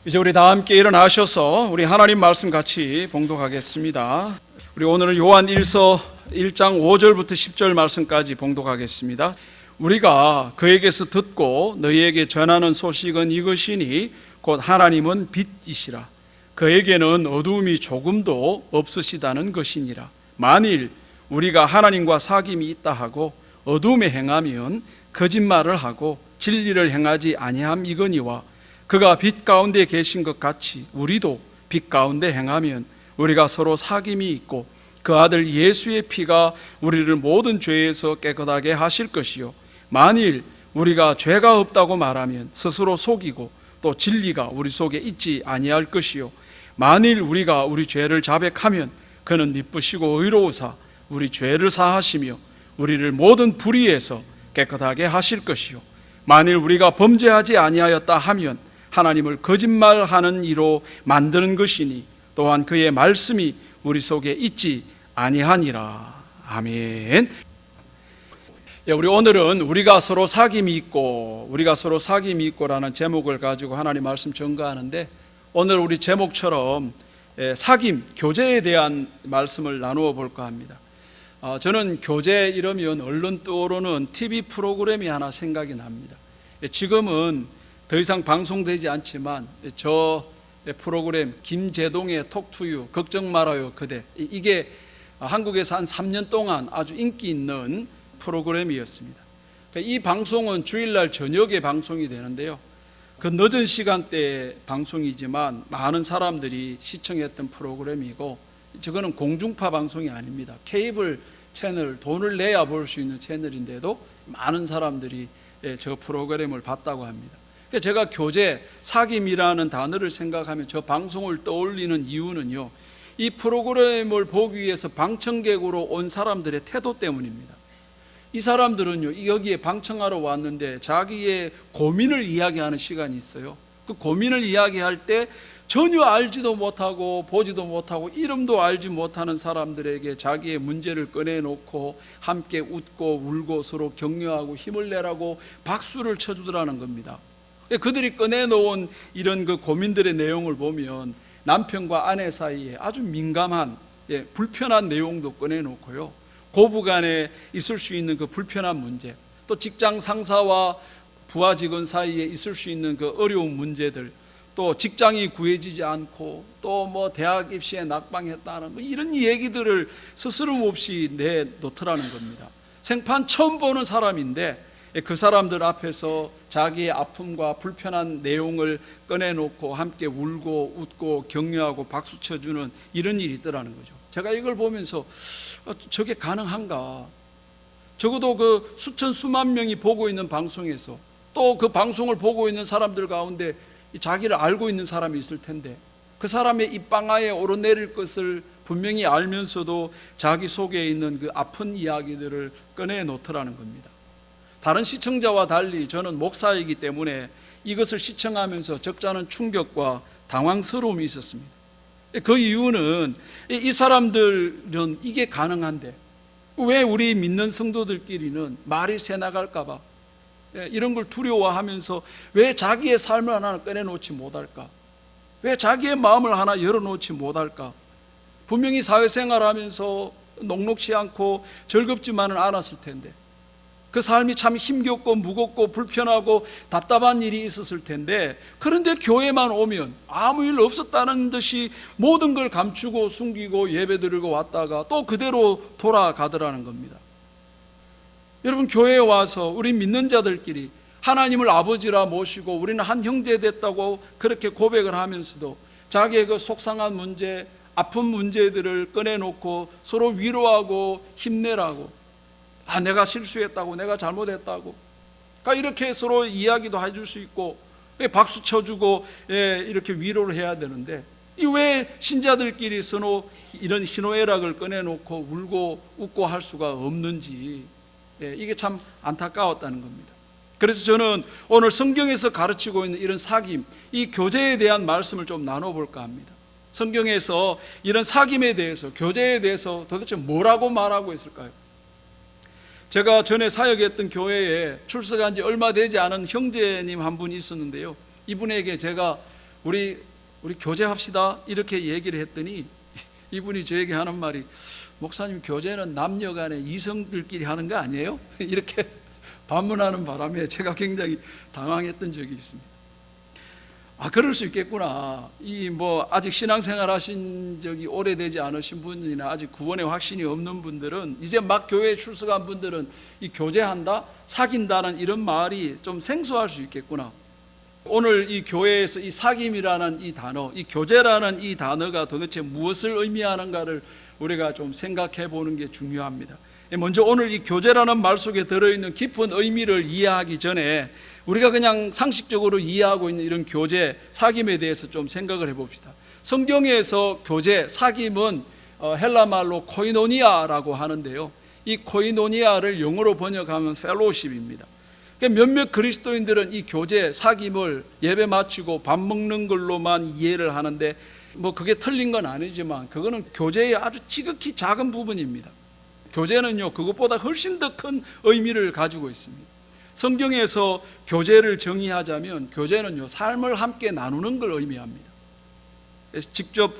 이제 우리 다 함께 일어나셔서 우리 하나님 말씀 같이 봉독하겠습니다. 우리 오늘은 요한 1서 1장 5절부터 10절 말씀까지 봉독하겠습니다. 우리가 그에게서 듣고 너희에게 전하는 소식은 이것이니 곧 하나님은 빛이시라. 그에게는 어두움이 조금도 없으시다는 것이니라. 만일 우리가 하나님과 사귐이 있다 하고 어두움에 행하면 거짓말을 하고 진리를 행하지 아니함이거니와 그가 빛 가운데 계신 것 같이 우리도 빛 가운데 행하면 우리가 서로 사귐이 있고 그 아들 예수의 피가 우리를 모든 죄에서 깨끗하게 하실 것이요 만일 우리가 죄가 없다고 말하면 스스로 속이고 또 진리가 우리 속에 있지 아니할 것이요 만일 우리가 우리 죄를 자백하면 그는 미쁘시고 의로우사 우리 죄를 사하시며 우리를 모든 불의에서 깨끗하게 하실 것이요 만일 우리가 범죄하지 아니하였다 하면 하나님을 거짓말하는 이로 만드는 것이니 또한 그의 말씀이 우리 속에 있지 아니하니라. 아멘. 우리 오늘은 우리가 서로 사귐이 있고라는 제목을 가지고 하나님 말씀 전가하는데 오늘 우리 제목처럼 사귐, 교제에 대한 말씀을 나누어 볼까 합니다. 저는 교제 이러면 얼른 떠오르는 TV 프로그램이 하나 생각이 납니다. 지금은 더 이상 방송되지 않지만 저 프로그램 김제동의 톡투유 걱정 말아요 그대, 이게 한국에서 한 3년 동안 아주 인기 있는 프로그램이었습니다. 이 방송은 주일날 저녁에 방송이 되는데요, 그 늦은 시간대 방송이지만 많은 사람들이 시청했던 프로그램이고, 저거는 공중파 방송이 아닙니다. 케이블 채널, 돈을 내야 볼 수 있는 채널인데도 많은 사람들이 저 프로그램을 봤다고 합니다. 제가 교제, 사귐이라는 단어를 생각하면 저 방송을 떠올리는 이유는요, 이 프로그램을 보기 위해서 방청객으로 온 사람들의 태도 때문입니다. 이 사람들은요, 여기에 방청하러 왔는데 자기의 고민을 이야기하는 시간이 있어요. 그 고민을 이야기할 때 전혀 알지도 못하고 보지도 못하고 이름도 알지 못하는 사람들에게 자기의 문제를 꺼내놓고 함께 웃고 울고 서로 격려하고 힘을 내라고 박수를 쳐주더라는 겁니다. 그들이 꺼내놓은 이런 그 고민들의 내용을 보면 남편과 아내 사이에 아주 민감한 불편한 내용도 꺼내놓고요, 고부간에 있을 수 있는 그 불편한 문제, 또 직장 상사와 부하 직원 사이에 있을 수 있는 그 어려운 문제들, 또 직장이 구해지지 않고 또 뭐 대학 입시에 낙방했다는 이런 얘기들을 스스럼 없이 내놓더라는 겁니다. 생판 처음 보는 사람인데 그 사람들 앞에서 자기의 아픔과 불편한 내용을 꺼내놓고 함께 울고 웃고 격려하고 박수 쳐주는 이런 일이 있더라는 거죠. 제가 이걸 보면서 저게 가능한가? 적어도 그 수천 수만 명이 보고 있는 방송에서 또 그 방송을 보고 있는 사람들 가운데 자기를 알고 있는 사람이 있을 텐데 그 사람의 입방아에 오르내릴 것을 분명히 알면서도 자기 속에 있는 그 아픈 이야기들을 꺼내놓더라는 겁니다. 다른 시청자와 달리 저는 목사이기 때문에 이것을 시청하면서 적잖은 충격과 당황스러움이 있었습니다. 그 이유는 이 사람들은 이게 가능한데 왜 우리 믿는 성도들끼리는 말이 새나갈까 봐 이런 걸 두려워하면서 왜 자기의 삶을 하나 꺼내놓지 못할까? 왜 자기의 마음을 하나 열어놓지 못할까? 분명히 사회생활하면서 녹록지 않고 즐겁지만은 않았을 텐데 그 삶이 참 힘겹고 무겁고 불편하고 답답한 일이 있었을 텐데, 그런데 교회만 오면 아무 일 없었다는 듯이 모든 걸 감추고 숨기고 예배드리고 왔다가 또 그대로 돌아가더라는 겁니다. 여러분, 교회에 와서 우리 믿는 자들끼리 하나님을 아버지라 모시고 우리는 한 형제 됐다고 그렇게 고백을 하면서도 자기의 그 속상한 문제, 아픈 문제들을 꺼내놓고 서로 위로하고 힘내라고, 내가 실수했다고, 내가 잘못했다고, 그러니까 이렇게 서로 이야기도 해줄 수 있고 박수 쳐주고 이렇게 위로를 해야 되는데, 왜 신자들끼리 서로 이런 희노애락을 꺼내놓고 울고 웃고 할 수가 없는지, 이게 참 안타까웠다는 겁니다. 그래서 저는 오늘 성경에서 가르치고 있는 이런 사귐, 이 교제에 대한 말씀을 좀 나눠볼까 합니다. 성경에서 이런 사귐에 대해서, 교제에 대해서 도대체 뭐라고 말하고 있을까요? 제가 전에 사역했던 교회에 출석한 지 얼마 되지 않은 형제님 한 분이 있었는데요, 이분에게 제가 우리 교제합시다 이렇게 얘기를 했더니 이분이 저에게 하는 말이, 목사님, 교제는 남녀 간에 이성들끼리 하는 거 아니에요? 이렇게 반문하는 바람에 제가 굉장히 당황했던 적이 있습니다. 그럴 수 있겠구나. 아직 신앙생활 하신 적이 오래되지 않으신 분이나 아직 구원의 확신이 없는 분들은, 이제 막 교회에 출석한 분들은 이 교제한다, 사귄다는 이런 말이 좀 생소할 수 있겠구나. 오늘 이 교회에서 이 사귐이라는 이 단어, 이 교제라는 이 단어가 도대체 무엇을 의미하는가를 우리가 좀 생각해 보는 게 중요합니다. 먼저 오늘 이 교제라는 말 속에 들어있는 깊은 의미를 이해하기 전에 우리가 그냥 상식적으로 이해하고 있는 이런 교제, 사귐에 대해서 좀 생각을 해봅시다. 성경에서 교제, 사귐은 헬라 말로 코이노니아라고 하는데요, 이 코이노니아를 영어로 번역하면 펠로우십입니다. 몇몇 그리스도인들은 이 교제, 사귐을 예배 마치고 밥 먹는 걸로만 이해를 하는데, 그게 틀린 건 아니지만 그거는 교제의 아주 지극히 작은 부분입니다. 교제는요, 그것보다 훨씬 더 큰 의미를 가지고 있습니다. 성경에서 교제를 정의하자면 교제는요, 삶을 함께 나누는 걸 의미합니다. 직접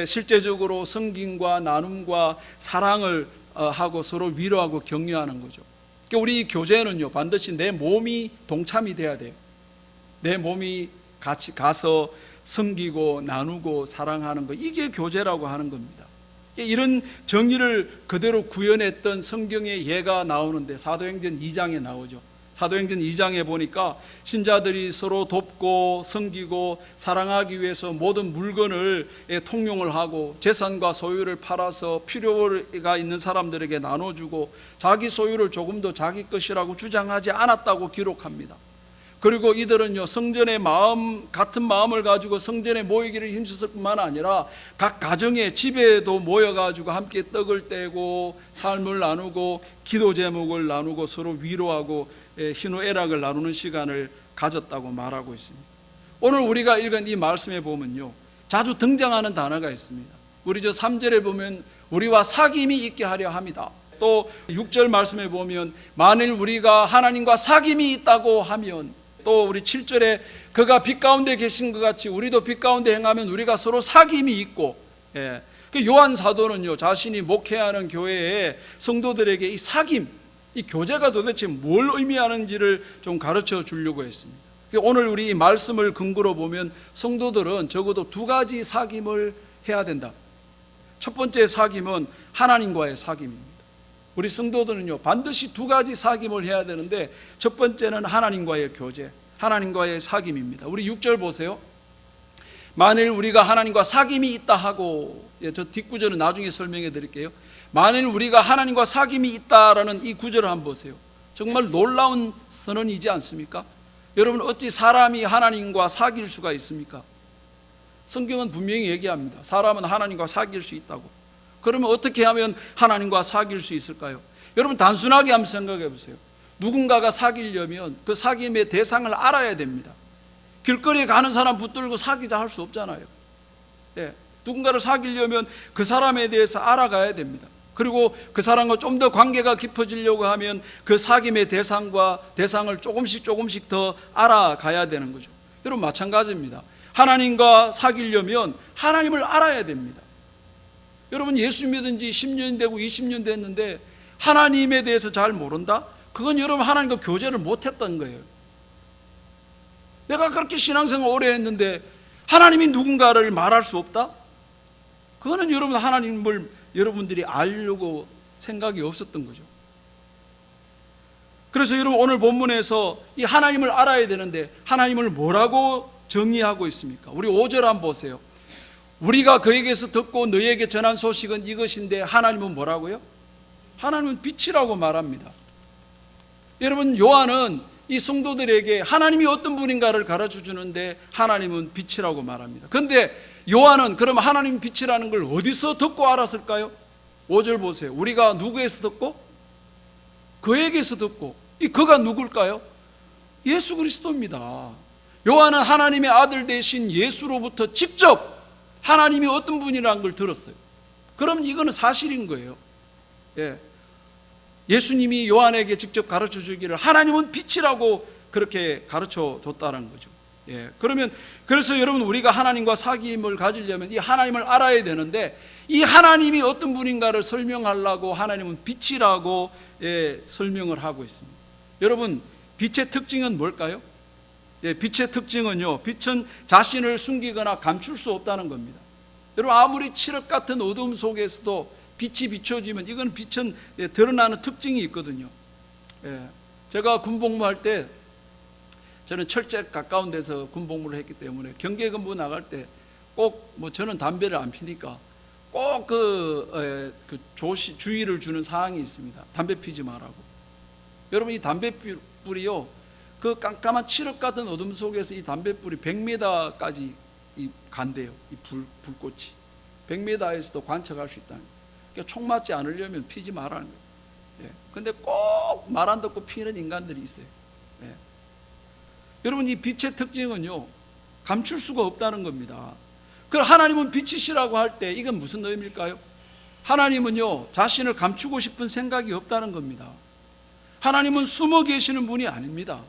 실제적으로 섬김과 나눔과 사랑을 하고 서로 위로하고 격려하는 거죠. 우리 교제는요, 반드시 내 몸이 동참이 돼야 돼요. 내 몸이 같이 가서 섬기고 나누고 사랑하는 거, 이게 교제라고 하는 겁니다. 이런 정의를 그대로 구현했던 성경의 예가 나오는데 사도행전 2장에 나오죠. 사도행전 2장에 보니까 신자들이 서로 돕고 섬기고 사랑하기 위해서 모든 물건을 통용을 하고 재산과 소유를 팔아서 필요가 있는 사람들에게 나눠주고 자기 소유를 조금 더 자기 것이라고 주장하지 않았다고 기록합니다. 그리고 이들은요, 성전의 같은 마음을 가지고 성전에 모이기를 힘썼을 뿐만 아니라 각 가정의 집에도 모여가지고 함께 떡을 떼고 삶을 나누고 기도 제목을 나누고 서로 위로하고 희노애락을 나누는 시간을 가졌다고 말하고 있습니다. 오늘 우리가 읽은 이 말씀에 보면요, 자주 등장하는 단어가 있습니다. 우리 3절에 보면 우리와 사귐이 있게 하려 합니다. 또 6절 말씀에 보면 만일 우리가 하나님과 사귐이 있다고 하면, 또 우리 7절에 그가 빛 가운데 계신 것 같이 우리도 빛 가운데 행하면 우리가 서로 사귐이 있고, 그 요한 사도는요, 자신이 목회하는 교회의 성도들에게 이 사귐, 이 교제가 도대체 뭘 의미하는지를 좀 가르쳐 주려고 했습니다. 오늘 우리 이 말씀을 근거로 보면 성도들은 적어도 2가지 사귐을 해야 된다. 첫 번째 사귐은 하나님과의 사귐입니다. 우리 성도들은요, 반드시 2가지 사귐을 해야 되는데, 첫 번째는 하나님과의 교제, 하나님과의 사귐입니다. 우리 6절 보세요. 만일 우리가 하나님과 사귐이 있다 하고, 저 뒷구절은 나중에 설명해 드릴게요. 만일 우리가 하나님과 사귐이 있다라는 이 구절을 한번 보세요. 정말 놀라운 선언이지 않습니까? 여러분, 어찌 사람이 하나님과 사귈 수가 있습니까? 성경은 분명히 얘기합니다. 사람은 하나님과 사귈 수 있다고. 그러면 어떻게 하면 하나님과 사귈 수 있을까요? 여러분, 단순하게 한번 생각해 보세요. 누군가가 사귀려면 그 사귐의 대상을 알아야 됩니다. 길거리에 가는 사람 붙들고 사귀자 할 수 없잖아요. 누군가를 사귀려면 그 사람에 대해서 알아가야 됩니다. 그리고 그 사람과 좀 더 관계가 깊어지려고 하면 그 사귐의 대상을 조금씩 더 알아가야 되는 거죠. 여러분, 마찬가지입니다. 하나님과 사귀려면 하나님을 알아야 됩니다. 여러분, 예수 믿은 지 10년 되고 20년 됐는데 하나님에 대해서 잘 모른다? 그건 여러분 하나님과 교제를 못했던 거예요. 내가 그렇게 신앙생활 오래 했는데 하나님이 누군가를 말할 수 없다? 그거는 여러분 하나님을 여러분들이 알려고 생각이 없었던 거죠. 그래서 여러분, 오늘 본문에서 이 하나님을 알아야 되는데 하나님을 뭐라고 정의하고 있습니까? 우리 5절 한번 보세요. 우리가 그에게서 듣고 너희에게 전한 소식은 이것인데, 하나님은 뭐라고요? 하나님은 빛이라고 말합니다. 여러분, 요한은 이 성도들에게 하나님이 어떤 분인가를 가르쳐 주는데 하나님은 빛이라고 말합니다. 그런데 요한은 그럼 하나님 빛이라는 걸 어디서 듣고 알았을까요? 5절 보세요. 우리가 누구에서 듣고? 그에게서 듣고. 이 그가 누굴까요? 예수 그리스도입니다. 요한은 하나님의 아들 되신 예수로부터 직접 하나님이 어떤 분이라는 걸 들었어요. 그럼 이거는 사실인 거예요. 예수님이 요한에게 직접 가르쳐 주기를 하나님은 빛이라고 그렇게 가르쳐 줬다는 거죠. 그러면 그래서 여러분 우리가 하나님과 사귐을 가지려면 이 하나님을 알아야 되는데 이 하나님이 어떤 분인가를 설명하려고 하나님은 빛이라고 설명을 하고 있습니다. 여러분 빛의 특징은 뭘까요? 빛의 특징은요, 빛은 자신을 숨기거나 감출 수 없다는 겁니다. 여러분 아무리 칠흑 같은 어둠 속에서도 빛이 비춰지면 이건 빛은 드러나는 특징이 있거든요. 제가 군복무할 때 저는 철제 가까운 데서 군복무를 했기 때문에 경계근무 나갈 때 꼭 저는 담배를 안 피니까 꼭 주의를 주는 사항이 있습니다. 담배 피지 말라고. 여러분 이 담배불이요, 그 깜깜한 칠흑 같은 어둠 속에서 이 담배불이 100m까지 간대요. 이 불꽃이 100m에서도 관측할 수 있다는 거예요. 그러니까 총 맞지 않으려면 피지 말라는 거예요. 근데 꼭 말 안 듣고 피는 인간들이 있어요. 여러분 이 빛의 특징은요, 감출 수가 없다는 겁니다. 그 하나님은 빛이시라고 할 때 이건 무슨 의미일까요? 하나님은요 자신을 감추고 싶은 생각이 없다는 겁니다. 하나님은 숨어 계시는 분이 아닙니다.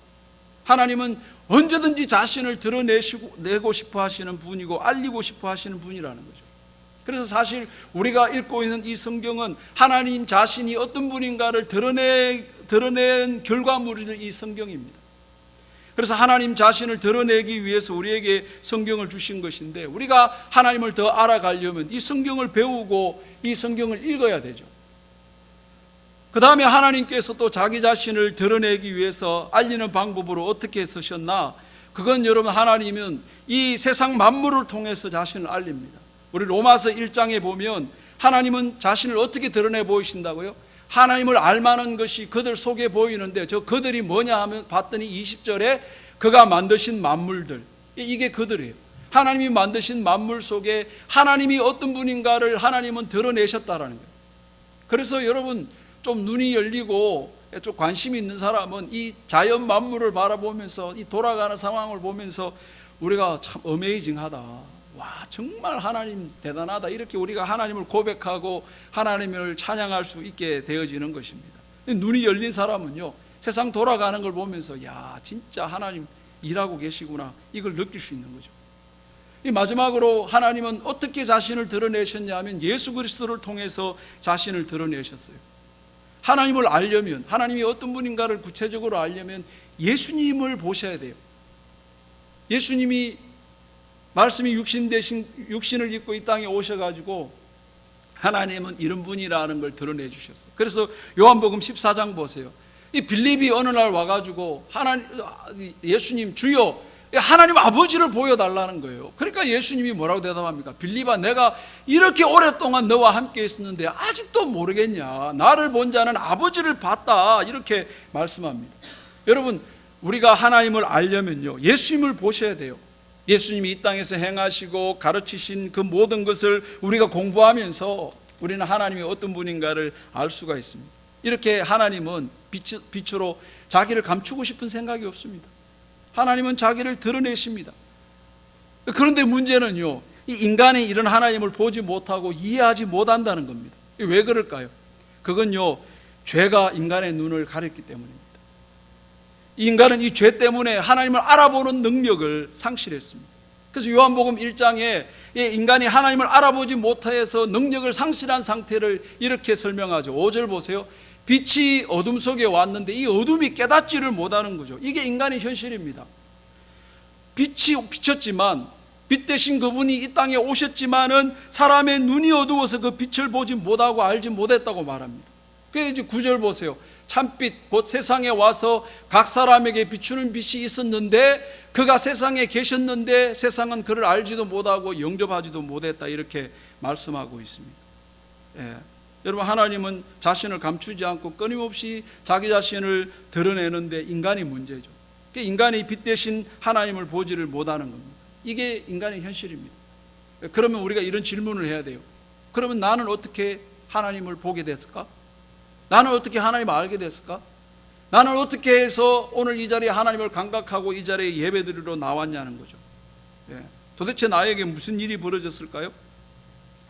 하나님은 언제든지 자신을 드러내고 싶어 하시는 분이고 알리고 싶어 하시는 분이라는 거죠. 그래서 사실 우리가 읽고 있는 이 성경은 하나님 자신이 어떤 분인가를 드러낸 결과물이 이 성경입니다. 그래서 하나님 자신을 드러내기 위해서 우리에게 성경을 주신 것인데, 우리가 하나님을 더 알아가려면 이 성경을 배우고 이 성경을 읽어야 되죠. 그 다음에 하나님께서 또 자기 자신을 드러내기 위해서 알리는 방법으로 어떻게 쓰셨나? 그건 여러분 하나님은 이 세상 만물을 통해서 자신을 알립니다. 우리 로마서 1장에 보면 하나님은 자신을 어떻게 드러내 보이신다고요? 하나님을 알만한 것이 그들 속에 보이는데 저 그들이 뭐냐 하면 봤더니 20절에 그가 만드신 만물들, 이게 그들이에요. 하나님이 만드신 만물 속에 하나님이 어떤 분인가를 하나님은 드러내셨다라는 거예요. 그래서 여러분 좀 눈이 열리고 좀 관심이 있는 사람은 이 자연 만물을 바라보면서 이 돌아가는 상황을 보면서 우리가 참 어메이징하다, 와 정말 하나님 대단하다, 이렇게 우리가 하나님을 고백하고 하나님을 찬양할 수 있게 되어지는 것입니다. 눈이 열린 사람은요 세상 돌아가는 걸 보면서 야 진짜 하나님 일하고 계시구나, 이걸 느낄 수 있는 거죠. 이 마지막으로 하나님은 어떻게 자신을 드러내셨냐면 예수 그리스도를 통해서 자신을 드러내셨어요. 하나님을 알려면, 하나님이 어떤 분인가를 구체적으로 알려면 예수님을 보셔야 돼요. 예수님이 말씀이 육신을 입고 이 땅에 오셔가지고 하나님은 이런 분이라는 걸 드러내 주셨어요. 그래서 요한복음 14장 보세요. 이 빌립이 어느 날 와가지고 예수님 주여, 하나님 아버지를 보여달라는 거예요. 그러니까 예수님이 뭐라고 대답합니까? 빌립아, 내가 이렇게 오랫동안 너와 함께 있었는데 아직도 모르겠냐? 나를 본 자는 아버지를 봤다, 이렇게 말씀합니다. 여러분 우리가 하나님을 알려면요 예수님을 보셔야 돼요. 예수님이 이 땅에서 행하시고 가르치신 그 모든 것을 우리가 공부하면서 우리는 하나님이 어떤 분인가를 알 수가 있습니다. 이렇게 하나님은 빛으로 자기를 감추고 싶은 생각이 없습니다. 하나님은 자기를 드러내십니다. 그런데 문제는요 이 인간이 이런 하나님을 보지 못하고 이해하지 못한다는 겁니다. 왜 그럴까요? 그건요 죄가 인간의 눈을 가렸기 때문입니다. 인간은 이 죄 때문에 하나님을 알아보는 능력을 상실했습니다. 그래서 요한복음 1장에 인간이 하나님을 알아보지 못해서 능력을 상실한 상태를 이렇게 설명하죠. 5절 보세요. 빛이 어둠 속에 왔는데 이 어둠이 깨닫지를 못하는 거죠. 이게 인간의 현실입니다. 빛이 비쳤지만, 빛 대신 그분이 이 땅에 오셨지만은 사람의 눈이 어두워서 그 빛을 보지 못하고 알지 못했다고 말합니다. 그래서 이제 9절 보세요. 참빛 곧 세상에 와서 각 사람에게 비추는 빛이 있었는데 그가 세상에 계셨는데 세상은 그를 알지도 못하고 영접하지도 못했다, 이렇게 말씀하고 있습니다. 여러분 하나님은 자신을 감추지 않고 끊임없이 자기 자신을 드러내는데 인간이 문제죠. 인간이 빛 대신 하나님을 보지를 못하는 겁니다. 이게 인간의 현실입니다. 그러면 우리가 이런 질문을 해야 돼요. 그러면 나는 어떻게 하나님을 보게 됐을까? 나는 어떻게 하나님을 알게 됐을까? 나는 어떻게 해서 오늘 이 자리에 하나님을 감각하고 이 자리에 예배드리러 나왔냐는 거죠. 도대체 나에게 무슨 일이 벌어졌을까요?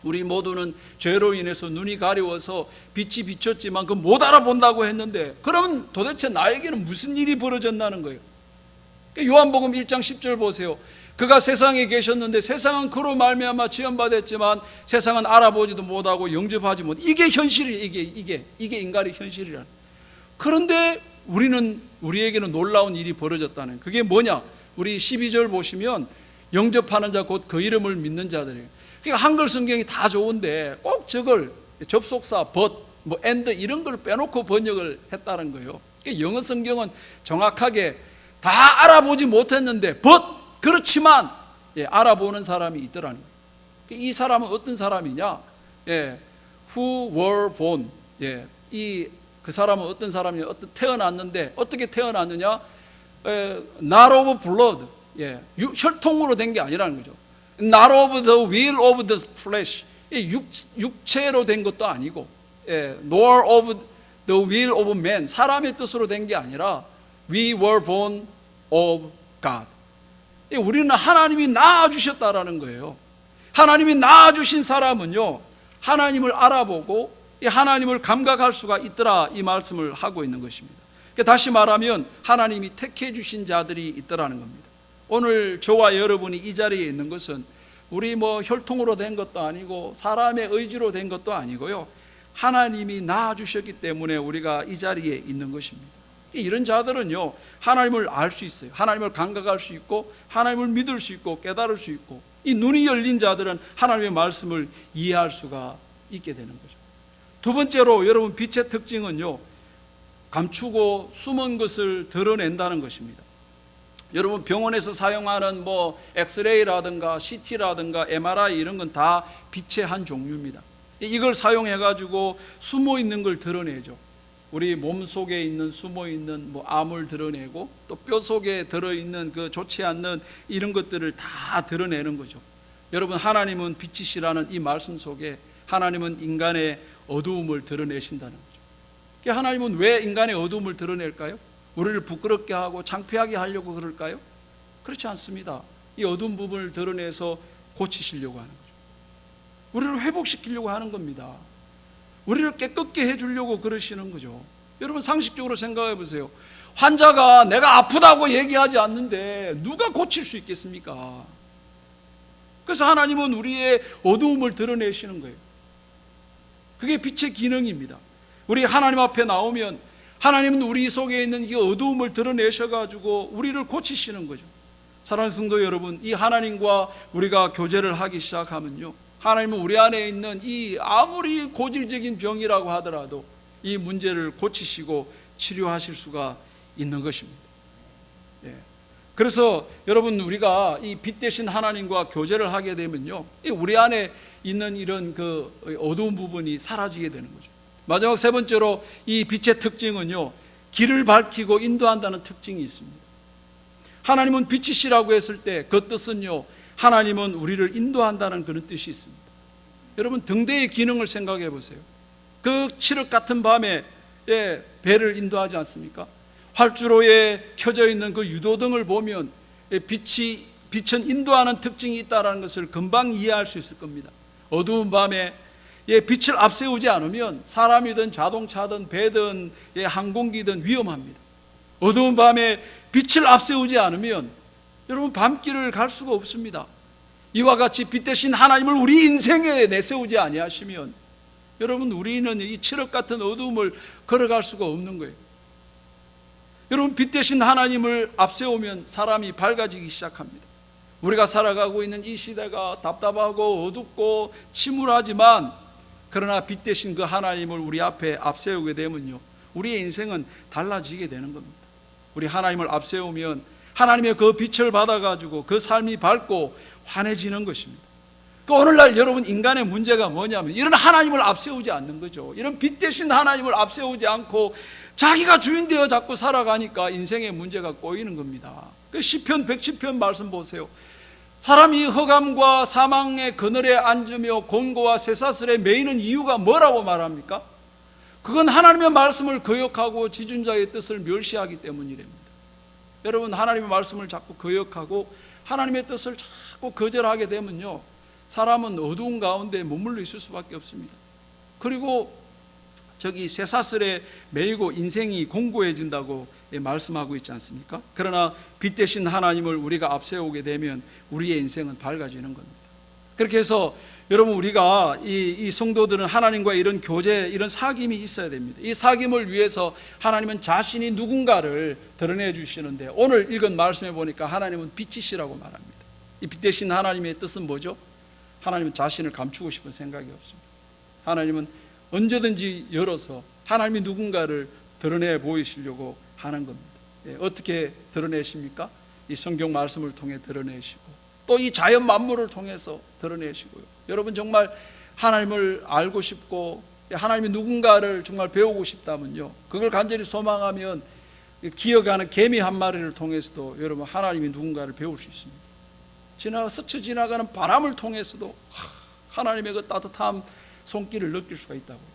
우리 모두는 죄로 인해서 눈이 가려워서 빛이 비쳤지만 그 못 알아본다고 했는데, 그러면 도대체 나에게는 무슨 일이 벌어졌나는 거예요. 요한복음 1장 10절 보세요. 그가 세상에 계셨는데 세상은 그로 말미암아 지음받았지만 세상은 알아보지도 못하고 영접하지 못. 이게 현실이에요. 이게 인간의 현실이라. 그런데 우리에게는 놀라운 일이 벌어졌다는. 그게 뭐냐? 우리 12절 보시면 영접하는 자 곧 그 이름을 믿는 자들이에요. 그러니까 한글 성경이 다 좋은데 꼭 저걸 접속사 but and 이런 걸 빼놓고 번역을 했다는 거예요. 그러니까 영어 성경은 정확하게 다 알아보지 못했는데 but 그렇지만 알아보는 사람이 있더라는 거예요. 이 사람은 어떤 사람이냐? Who were born. 그 사람은 어떤 사람이냐? 태어났는데 어떻게 태어났느냐? Not of blood. 혈통으로 된 게 아니라는 거죠. Not of the will of the flesh. 육체로 된 것도 아니고, nor of the will of man. 사람의 뜻으로 된 게 아니라 We were born of God. 우리는 하나님이 낳아주셨다라는 거예요. 하나님이 낳아주신 사람은요, 하나님을 알아보고 하나님을 감각할 수가 있더라, 이 말씀을 하고 있는 것입니다. 다시 말하면 하나님이 택해 주신 자들이 있더라는 겁니다. 오늘 저와 여러분이 이 자리에 있는 것은 우리 혈통으로 된 것도 아니고 사람의 의지로 된 것도 아니고요, 하나님이 낳아주셨기 때문에 우리가 이 자리에 있는 것입니다. 이런 자들은요, 하나님을 알 수 있어요. 하나님을 감각할 수 있고 하나님을 믿을 수 있고 깨달을 수 있고, 이 눈이 열린 자들은 하나님의 말씀을 이해할 수가 있게 되는 거죠. 두 번째로 여러분, 빛의 특징은요, 감추고 숨은 것을 드러낸다는 것입니다. 여러분, 병원에서 사용하는 엑스레이라든가 CT라든가 MRI 이런 건 다 빛의 한 종류입니다. 이걸 사용해 가지고 숨어 있는 걸 드러내죠. 우리 몸 속에 있는 숨어 있는 암을 드러내고 또 뼈 속에 들어 있는 그 좋지 않는 이런 것들을 다 드러내는 거죠. 여러분, 하나님은 빛이시라는 이 말씀 속에 하나님은 인간의 어두움을 드러내신다는 거죠. 하나님은 왜 인간의 어두움을 드러낼까요? 우리를 부끄럽게 하고 창피하게 하려고 그럴까요? 그렇지 않습니다. 이 어두운 부분을 드러내서 고치시려고 하는 거죠. 우리를 회복시키려고 하는 겁니다. 우리를 깨끗게 해주려고 그러시는 거죠. 여러분, 상식적으로 생각해 보세요. 환자가 내가 아프다고 얘기하지 않는데 누가 고칠 수 있겠습니까? 그래서 하나님은 우리의 어두움을 드러내시는 거예요. 그게 빛의 기능입니다. 우리 하나님 앞에 나오면 하나님은 우리 속에 있는 이 어두움을 드러내셔가지고 우리를 고치시는 거죠. 사랑하는 성도 여러분, 이 하나님과 우리가 교제를 하기 시작하면요, 하나님은 우리 안에 있는 이 아무리 고질적인 병이라고 하더라도 이 문제를 고치시고 치료하실 수가 있는 것입니다. 그래서 여러분, 우리가 이 빛 대신 하나님과 교제를 하게 되면요, 우리 안에 있는 이런 그 어두운 부분이 사라지게 되는 거죠. 마지막 세 번째로 이 빛의 특징은요, 길을 밝히고 인도한다는 특징이 있습니다. 하나님은 빛이시라고 했을 때 그 뜻은요, 하나님은 우리를 인도한다는 그런 뜻이 있습니다. 여러분, 등대의 기능을 생각해 보세요. 그 칠흑 같은 밤에 배를 인도하지 않습니까? 활주로에 켜져 있는 그 유도등을 보면 빛은 인도하는 특징이 있다는 것을 금방 이해할 수 있을 겁니다. 어두운 밤에 빛을 앞세우지 않으면 사람이든 자동차든 배든 항공기든 위험합니다. 어두운 밤에 빛을 앞세우지 않으면 여러분, 밤길을 갈 수가 없습니다. 이와 같이 빛 대신 하나님을 우리 인생에 내세우지 아니하시면 여러분, 우리는 이 칠흑 같은 어두움을 걸어갈 수가 없는 거예요. 여러분, 빛 대신 하나님을 앞세우면 사람이 밝아지기 시작합니다. 우리가 살아가고 있는 이 시대가 답답하고 어둡고 침울하지만, 그러나 빛 대신 그 하나님을 우리 앞에 앞세우게 되면요, 우리의 인생은 달라지게 되는 겁니다. 우리 하나님을 앞세우면 하나님의 그 빛을 받아가지고 그 삶이 밝고 환해지는 것입니다. 오늘날 여러분, 인간의 문제가 뭐냐면 이런 하나님을 앞세우지 않는 거죠. 이런 빛 대신 하나님을 앞세우지 않고 자기가 주인 되어 자꾸 살아가니까 인생의 문제가 꼬이는 겁니다. 그 시편 110편 말씀 보세요. 사람이 흑암과 사망의 그늘에 앉으며 곤고와 쇠사슬에 매이는 이유가 뭐라고 말합니까? 그건 하나님의 말씀을 거역하고 지존자의 뜻을 멸시하기 때문이랍니다. 여러분, 하나님의 말씀을 자꾸 거역하고 하나님의 뜻을 자꾸 거절하게 되면요, 사람은 어두운 가운데 머물러 있을 수밖에 없습니다. 그리고 저기 쇠사슬에 매이고 인생이 공고해진다고 말씀하고 있지 않습니까? 그러나 빛 대신 하나님을 우리가 앞세우게 되면 우리의 인생은 밝아지는 겁니다. 그렇게 해서 여러분, 우리가 이 성도들은 하나님과 이런 교제, 이런 사귐이 있어야 됩니다. 이 사귐을 위해서 하나님은 자신이 누군가를 드러내 주시는데, 오늘 읽은 말씀에 보니까 하나님은 빛이시라고 말합니다. 이 빛 대신 하나님의 뜻은 뭐죠? 하나님은 자신을 감추고 싶은 생각이 없습니다. 하나님은 언제든지 열어서 하나님이 누군가를 드러내 보이시려고 하는 겁니다. 어떻게 드러내십니까? 이 성경 말씀을 통해 드러내시고, 또 이 자연 만물을 통해서 드러내시고요. 여러분, 정말 하나님을 알고 싶고 하나님이 누군가를 정말 배우고 싶다면요, 그걸 간절히 소망하면 기어가는 개미 한 마리를 통해서도 여러분 하나님이 누군가를 배울 수 있습니다. 스쳐 지나가는 바람을 통해서도 하나님의 그 따뜻한 손길을 느낄 수가 있다고요.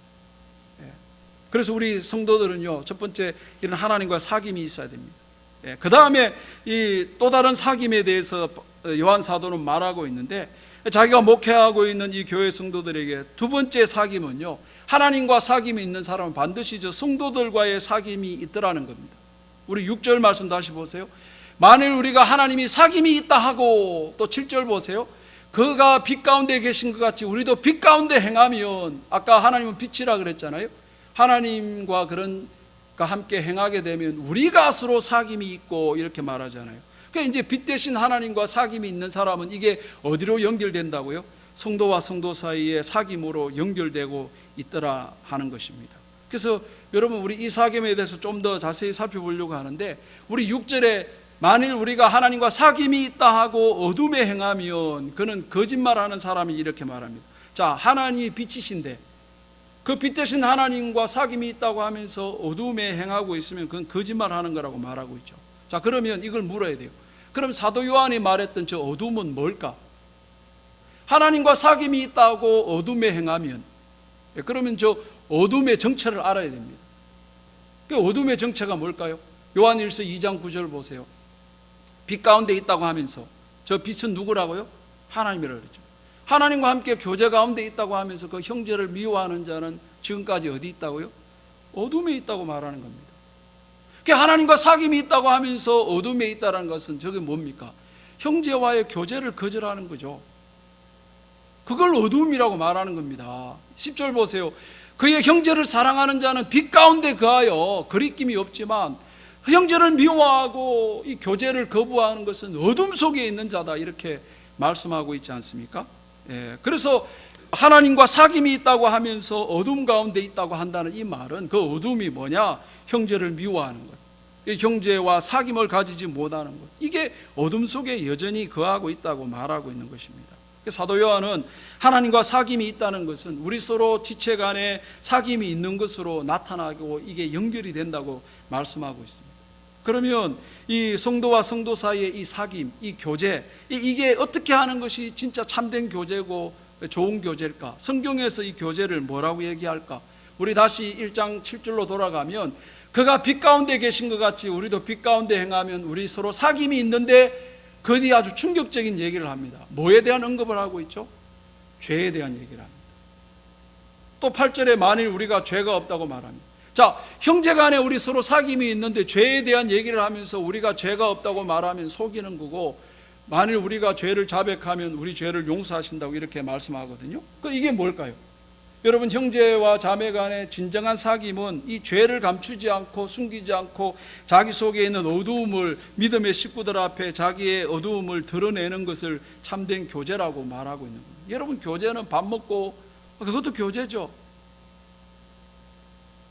그래서 우리 성도들은요, 첫 번째 이런 하나님과 사귐이 있어야 됩니다. 그 다음에 이 또 다른 사귐에 대해서 요한 사도는 말하고 있는데, 자기가 목회하고 있는 이 교회 성도들에게 두 번째 사귐은요, 하나님과 사귐이 있는 사람은 반드시 저 성도들과의 사귐이 있더라는 겁니다. 우리 6절 말씀 다시 보세요. 만일 우리가 하나님이 사귐이 있다 하고, 또 7절 보세요. 그가 빛 가운데 계신 것 같이 우리도 빛 가운데 행하면, 아까 하나님은 빛이라 그랬잖아요. 하나님과 함께 행하게 되면 우리가 서로 사귐이 있고, 이렇게 말하잖아요. 그러니까 이제 빛 대신 하나님과 사귐이 있는 사람은 이게 어디로 연결된다고요? 성도와 성도 사이에 사귐으로 연결되고 있더라 하는 것입니다. 그래서 여러분, 우리 이 사귐에 대해서 좀 더 자세히 살펴보려고 하는데, 우리 6절에 만일 우리가 하나님과 사귐이 있다 하고 어둠에 행하면 그는 거짓말하는 사람이, 이렇게 말합니다. 자, 하나님이 빛이신데 그 빛 대신 하나님과 사귐이 있다고 하면서 어둠에 행하고 있으면 그건 거짓말하는 거라고 말하고 있죠. 자, 그러면 이걸 물어야 돼요. 그럼 사도 요한이 말했던 저 어둠은 뭘까? 하나님과 사귐이 있다고 어둠에 행하면, 그러면 저 어둠의 정체를 알아야 됩니다. 그 어둠의 정체가 뭘까요? 요한일서 2장 9절 보세요. 빛 가운데 있다고 하면서 저 빛은 누구라고요? 하나님이라고 그랬죠. 하나님과 함께 교제 가운데 있다고 하면서 그 형제를 미워하는 자는 지금까지 어디 있다고요? 어둠에 있다고 말하는 겁니다. 하나님과 사귐이 있다고 하면서 어둠에 있다는 것은 저게 뭡니까? 형제와의 교제를 거절하는 거죠. 그걸 어둠이라고 말하는 겁니다. 10절 보세요. 그의 형제를 사랑하는 자는 빛 가운데 거하여 거리낌이 없지만 형제를 미워하고 이 교제를 거부하는 것은 어둠 속에 있는 자다, 이렇게 말씀하고 있지 않습니까? 그래서 하나님과 사귐이 있다고 하면서 어둠 가운데 있다고 한다는 이 말은, 그 어둠이 뭐냐? 형제를 미워하는 것, 형제와 사귐을 가지지 못하는 것, 이게 어둠 속에 여전히 거하고 있다고 말하고 있는 것입니다. 사도 요한은 하나님과 사귐이 있다는 것은 우리 서로 지체 간에 사귐이 있는 것으로 나타나고 이게 연결이 된다고 말씀하고 있습니다. 그러면 이 성도와 성도 사이의 이 사귐, 이 교제, 이게 어떻게 하는 것이 진짜 참된 교제고 좋은 교제일까? 성경에서 이 교제를 뭐라고 얘기할까? 우리 다시 1장 7절로 돌아가면, 그가 빛 가운데 계신 것 같이 우리도 빛 가운데 행하면 우리 서로 사귐이 있는데, 그 뒤에 아주 충격적인 얘기를 합니다. 뭐에 대한 언급을 하고 있죠? 죄에 대한 얘기를 합니다. 또 8절에 만일 우리가 죄가 없다고 말합니다. 자, 형제 간에 우리 서로 사귐이 있는데 죄에 대한 얘기를 하면서 우리가 죄가 없다고 말하면 속이는 거고, 만일 우리가 죄를 자백하면 우리 죄를 용서하신다고 이렇게 말씀하거든요. 이게 뭘까요? 여러분, 형제와 자매 간의 진정한 사귐은 이 죄를 감추지 않고 숨기지 않고 자기 속에 있는 어두움을, 믿음의 식구들 앞에 자기의 어두움을 드러내는 것을 참된 교제라고 말하고 있는 거예요. 여러분, 교제는 밥 먹고, 그것도 교제죠.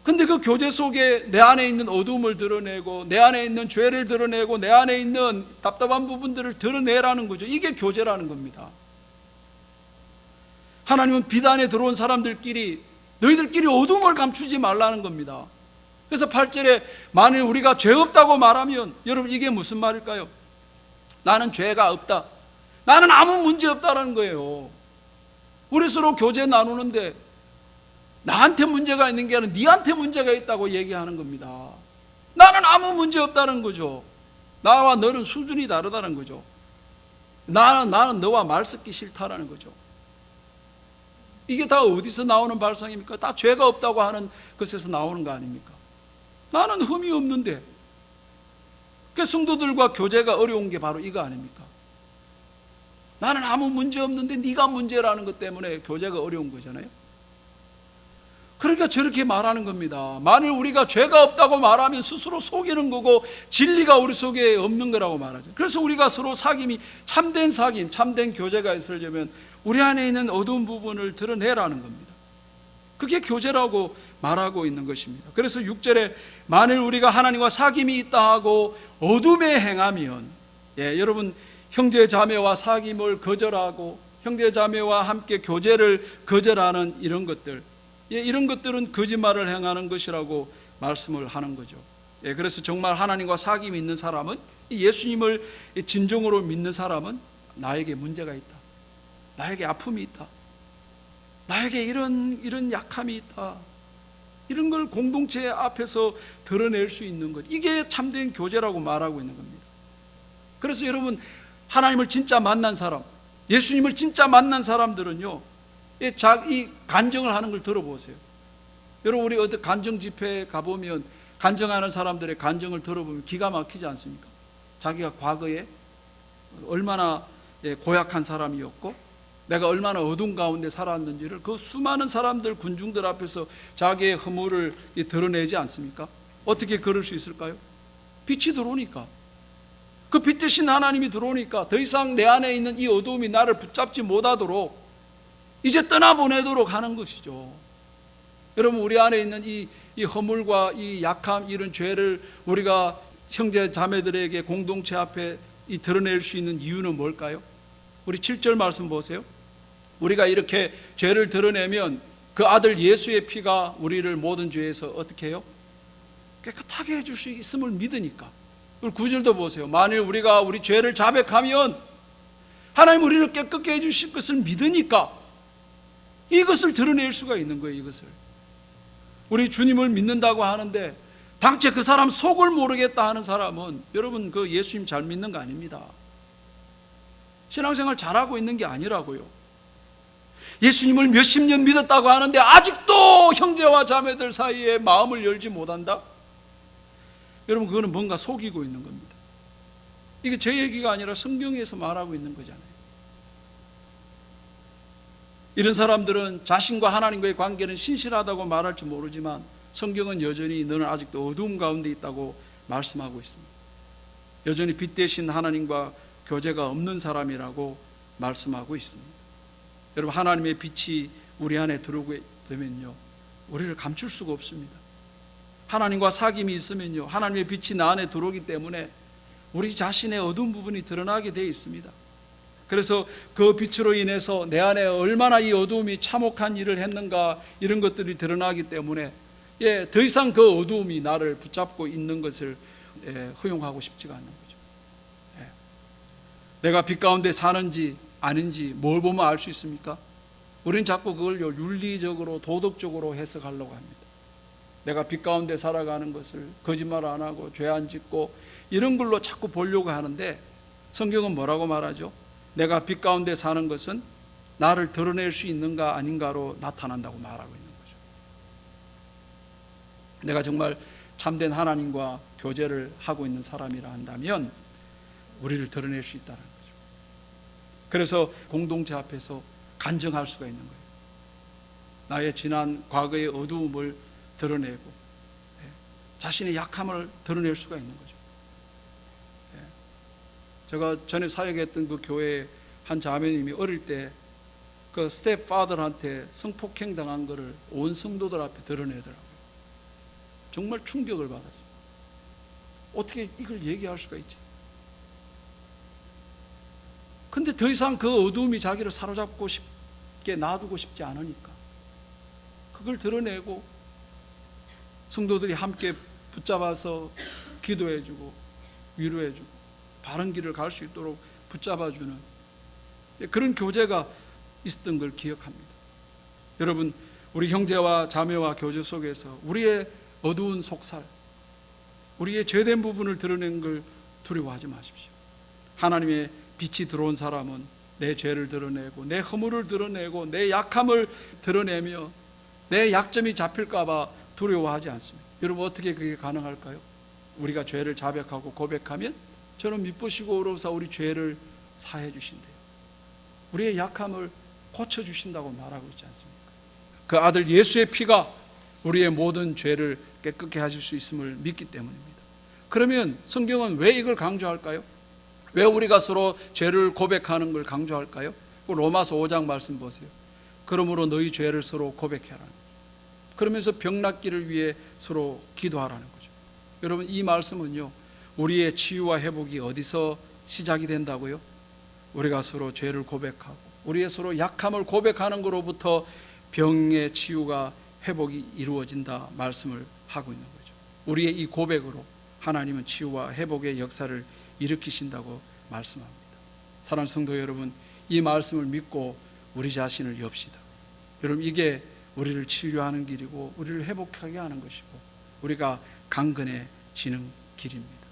근데 그 교제 속에 내 안에 있는 어두움을 드러내고, 내 안에 있는 죄를 드러내고, 내 안에 있는 답답한 부분들을 드러내라는 거죠. 이게 교제라는 겁니다. 하나님은 빛 안에 들어온 사람들끼리, 너희들끼리 어둠을 감추지 말라는 겁니다. 그래서 8절에 만일 우리가 죄 없다고 말하면, 여러분, 이게 무슨 말일까요? 나는 죄가 없다, 나는 아무 문제 없다라는 거예요. 우리 서로 교제 나누는데 나한테 문제가 있는 게 아니라 네한테 문제가 있다고 얘기하는 겁니다. 나는 아무 문제 없다는 거죠. 나와 너는 수준이 다르다는 거죠. 나는 너와 말 섞기 싫다라는 거죠. 이게 다 어디서 나오는 발상입니까? 다 죄가 없다고 하는 것에서 나오는 거 아닙니까? 나는 흠이 없는데. 그 성도들과 교제가 어려운 게 바로 이거 아닙니까? 나는 아무 문제 없는데 네가 문제라는 것 때문에 교제가 어려운 거잖아요. 그러니까 저렇게 말하는 겁니다. 만일 우리가 죄가 없다고 말하면 스스로 속이는 거고 진리가 우리 속에 없는 거라고 말하죠. 그래서 우리가 서로 사귐이 참된 사귐, 참된 교제가 있으려면 우리 안에 있는 어두운 부분을 드러내라는 겁니다. 그게 교제라고 말하고 있는 것입니다. 그래서 6절에 만일 우리가 하나님과 사귐이 있다 하고 어둠에 행하면, 여러분 형제 자매와 사귐을 거절하고 형제 자매와 함께 교제를 거절하는 이런 것들, 이런 것들은 거짓말을 행하는 것이라고 말씀을 하는 거죠. 그래서 정말 하나님과 사귐이 있는 사람은, 예수님을 진정으로 믿는 사람은 나에게 문제가 있다, 나에게 아픔이 있다, 나에게 이런 약함이 있다, 이런 걸 공동체 앞에서 드러낼 수 있는 것, 이게 참된 교제라고 말하고 있는 겁니다. 그래서 여러분, 하나님을 진짜 만난 사람, 예수님을 진짜 만난 사람들은요, 이 간증을 하는 걸 들어보세요. 여러분, 우리 어디 간증 집회에 가보면 간증하는 사람들의 간증을 들어보면 기가 막히지 않습니까? 자기가 과거에 얼마나 고약한 사람이었고 내가 얼마나 어둠 가운데 살았는지를 그 수많은 사람들, 군중들 앞에서 자기의 허물을 드러내지 않습니까? 어떻게 그럴 수 있을까요? 빛이 들어오니까, 그 빛 대신 하나님이 들어오니까 더 이상 내 안에 있는 이 어둠이 나를 붙잡지 못하도록 이제 떠나보내도록 하는 것이죠. 여러분, 우리 안에 있는 이 허물과 이 약함, 이런 죄를 우리가 형제 자매들에게 공동체 앞에 드러낼 수 있는 이유는 뭘까요? 우리 7절 말씀 보세요. 우리가 이렇게 죄를 드러내면 그 아들 예수의 피가 우리를 모든 죄에서 어떻게 해요? 깨끗하게 해줄 수 있음을 믿으니까. 그리고 9절도 보세요. 만일 우리가 우리 죄를 자백하면 하나님 우리를 깨끗게 해주실 것을 믿으니까 이것을 드러낼 수가 있는 거예요. 이것을 우리 주님을 믿는다고 하는데 당최 그 사람 속을 모르겠다 하는 사람은 여러분, 그 예수님 잘 믿는 거 아닙니다. 신앙생활 잘하고 있는 게 아니라고요. 예수님을 몇십 년 믿었다고 하는데 아직도 형제와 자매들 사이에 마음을 열지 못한다? 여러분, 그거는 뭔가 속이고 있는 겁니다. 이게 제 얘기가 아니라 성경에서 말하고 있는 거잖아요. 이런 사람들은 자신과 하나님과의 관계는 신실하다고 말할지 모르지만 성경은 여전히 너는 아직도 어두움 가운데 있다고 말씀하고 있습니다. 여전히 빛 대신 하나님과 교제가 없는 사람이라고 말씀하고 있습니다. 여러분, 하나님의 빛이 우리 안에 들어오게 되면요, 우리를 감출 수가 없습니다. 하나님과 사귐이 있으면요, 하나님의 빛이 나 안에 들어오기 때문에 우리 자신의 어두운 부분이 드러나게 되어 있습니다. 그래서 그 빛으로 인해서 내 안에 얼마나 이 어두움이 참혹한 일을 했는가, 이런 것들이 드러나기 때문에 더 이상 그 어두움이 나를 붙잡고 있는 것을 허용하고 싶지가 않는 거죠. 내가 빛 가운데 사는지 아닌지 뭘 보면 알 수 있습니까? 우리는 자꾸 그걸 윤리적으로 도덕적으로 해석하려고 합니다. 내가 빛 가운데 살아가는 것을 거짓말 안 하고 죄 안 짓고 이런 걸로 자꾸 보려고 하는데 성경은 뭐라고 말하죠? 내가 빛 가운데 사는 것은 나를 드러낼 수 있는가 아닌가로 나타난다고 말하고 있는 거죠. 내가 정말 참된 하나님과 교제를 하고 있는 사람이라 한다면 우리를 드러낼 수 있다는 거죠. 그래서 공동체 앞에서 간증할 수가 있는 거예요. 나의 지난 과거의 어두움을 드러내고 자신의 약함을 드러낼 수가 있는 거죠. 제가 전에 사역했던 그 교회에 한 자매님이 어릴 때 그 스텝파더한테 성폭행 당한 거를 온 성도들 앞에 드러내더라고요. 정말 충격을 받았습니다. 어떻게 이걸 얘기할 수가 있지? 근데 더 이상 그 어두움이 자기를 사로잡고 싶게 놔두고 싶지 않으니까 그걸 드러내고 성도들이 함께 붙잡아서 기도해주고 위로해주고 바른 길을 갈 수 있도록 붙잡아주는 그런 교제가 있었던 걸 기억합니다. 여러분, 우리 형제와 자매와 교제 속에서 우리의 어두운 속살, 우리의 죄된 부분을 드러내는 걸 두려워하지 마십시오. 하나님의 빛이 들어온 사람은 내 죄를 드러내고 내 허물을 드러내고 내 약함을 드러내며 내 약점이 잡힐까 봐 두려워하지 않습니다. 여러분, 어떻게 그게 가능할까요? 우리가 죄를 자백하고 고백하면 저는 미쁘시고 의로우사 우리 죄를 사해 주신대요. 우리의 약함을 고쳐주신다고 말하고 있지 않습니까? 그 아들 예수의 피가 우리의 모든 죄를 깨끗게 하실 수 있음을 믿기 때문입니다. 그러면 성경은 왜 이걸 강조할까요? 왜 우리가 서로 죄를 고백하는 걸 강조할까요? 로마서 5장 말씀 보세요. 그러므로 너희 죄를 서로 고백해라. 그러면서 병 낫기를 위해 서로 기도하라는 거죠. 여러분, 이 말씀은요, 우리의 치유와 회복이 어디서 시작이 된다고요? 우리가 서로 죄를 고백하고 우리의 서로 약함을 고백하는 것로부터 병의 치유가 회복이 이루어진다 말씀을 하고 있는 거죠. 우리의 이 고백으로 하나님은 치유와 회복의 역사를 일으키신다고 말씀합니다. 사랑하는 성도 여러분, 이 말씀을 믿고 우리 자신을 엽시다. 여러분, 이게 우리를 치유하는 길이고 우리를 회복하게 하는 것이고 우리가 강건해지는 길입니다.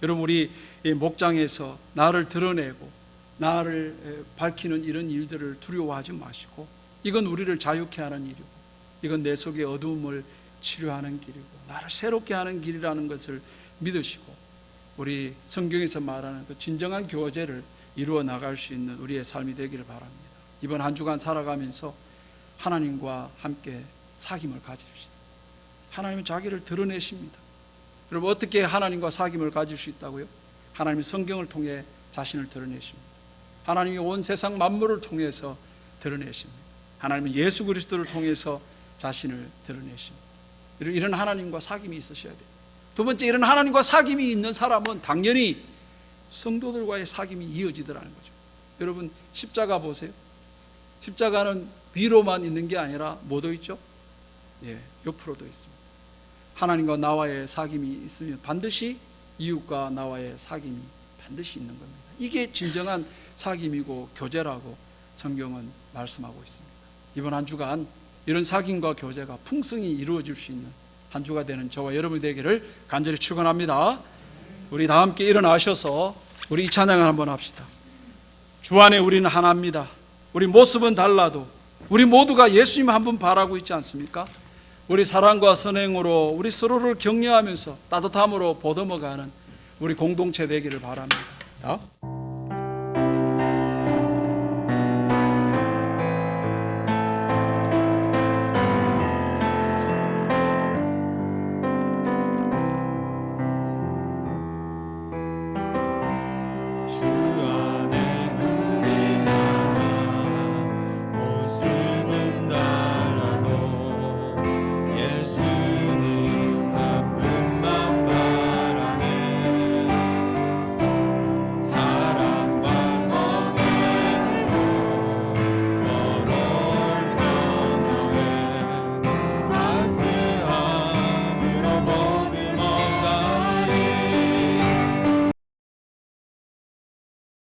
여러분, 우리 목장에서 나를 드러내고 나를 밝히는 이런 일들을 두려워하지 마시고, 이건 우리를 자유케 하는 일이고 이건 내 속의 어두움을 치료하는 길이고 나를 새롭게 하는 길이라는 것을 믿으시고 우리 성경에서 말하는 그 진정한 교제를 이루어 나갈 수 있는 우리의 삶이 되기를 바랍니다. 이번 한 주간 살아가면서 하나님과 함께 사귐을 가집시다. 하나님은 자기를 드러내십니다. 여러분, 어떻게 하나님과 사귐을 가질 수 있다고요? 하나님은 성경을 통해 자신을 드러내십니다. 하나님이 온 세상 만물을 통해서 드러내십니다. 하나님은 예수 그리스도를 통해서 자신을 드러내십니다. 이런 하나님과 사귐이 있으셔야 돼요. 두 번째, 이런 하나님과 사귐이 있는 사람은 당연히 성도들과의 사귐이 이어지더라는 거죠. 여러분, 십자가 보세요. 십자가는 위로만 있는 게 아니라 뭐도 있죠? 옆으로도 있습니다. 하나님과 나와의 사귐이 있으면 반드시 이웃과 나와의 사귐이 반드시 있는 겁니다. 이게 진정한 사귐이고 교제라고 성경은 말씀하고 있습니다. 이번 한 주간 이런 사귐과 교제가 풍성히 이루어질 수 있는 한 주가 되는 저와 여러분이 되기를 간절히 축원합니다. 우리 다 함께 일어나셔서 우리 이 찬양을 한번 합시다. 주 안에 우리는 하나입니다. 우리 모습은 달라도 우리 모두가 예수님 한 분 바라고 있지 않습니까? 우리 사랑과 선행으로 우리 서로를 격려하면서 따뜻함으로 보듬어가는 우리 공동체 되기를 바랍니다.